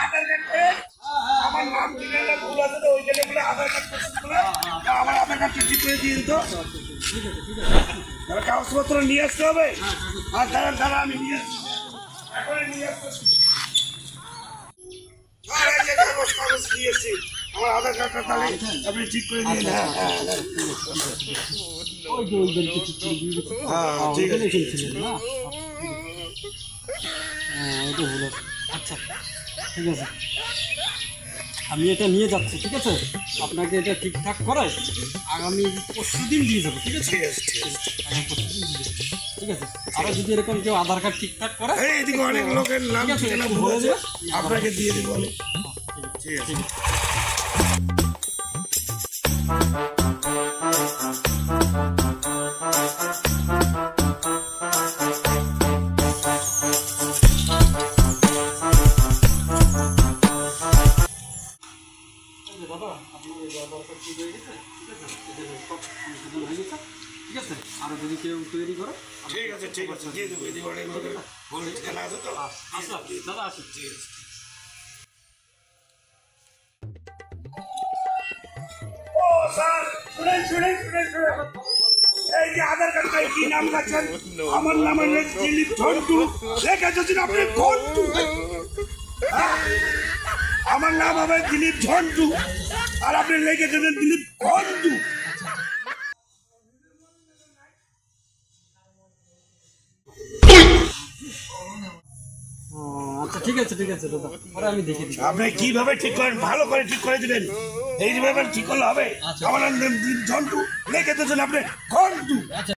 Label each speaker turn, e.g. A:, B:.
A: আধার card আমার নাম ঠিকানা ভুল আছে তো ওইখানে বলে আধার কার্ড করছেন বলে আমার আধার কার্ডটা ঠিক করে দিন তো। তাহলে কাগজপত্র নিয়ে আসতে হবে। আর দাঁড়া আমি নিয়ে আসছি, এখন নিয়ে আসতেছি। কাগজ নিয়ে এসছি, আমার আধার কার্ডটা তাহলে আপনি ঠিক করে দিন। ঠিক আছে
B: আচ্ছা ঠিক আছে, আমি এটা নিয়ে যাচ্ছি। ঠিক আছে, আপনাকে এটা ঠিকঠাক করে আগামী পরশুদিন দিয়ে যাবো। ঠিক আছে, আগামী পরশুদিন দিয়ে দেবো। ঠিক আছে, আরও যদি এরকম কেউ আধার কার্ড ঠিকঠাক করে
A: এইদিকে অনেক লোকের নাম ঠিকানা ভুল আছে, আপনাকে দিয়ে দেবো। ঠিক আছে।
B: দাদা আপনার এই আধার কার্ড ঠিক হয়ে গেছে। ঠিক আছে, সব সংশোধন হয়ে গেছে। ঠিক আছে, আরও যদি কেউ তৈরি করে
A: ঠিক আছে দিয়ে দেবো। এদিকে অনেক লোকের ভুল ঠিকানা আছে তো।
B: আচ্ছা দাদা আসুন।
A: ঠিক আছে। ও স্যার শুনেন এই যে আধার কার্ডটা কি নাম রাখছেন? আমার নাম হলো দিলীপ ঝন্টু, লেখেছেন আপনি ঘন্টু। আমার নাম হবে দিলীপ ঝন্টু আর আপনি লিখেছেন দিলীপ ঘন্টু।
B: আচ্ছা ঠিক আছে দাদা, পরে আমি দেখে দিচ্ছি।
A: আপনি কিভাবে ঠিক করেন, ভালো করে ঠিক করে দিবেন। এইভাবে ঠিক করলে হবে। আমার নাম দিলীপ ঝন্টু, লিখেছেন আপনি ঘন্টু।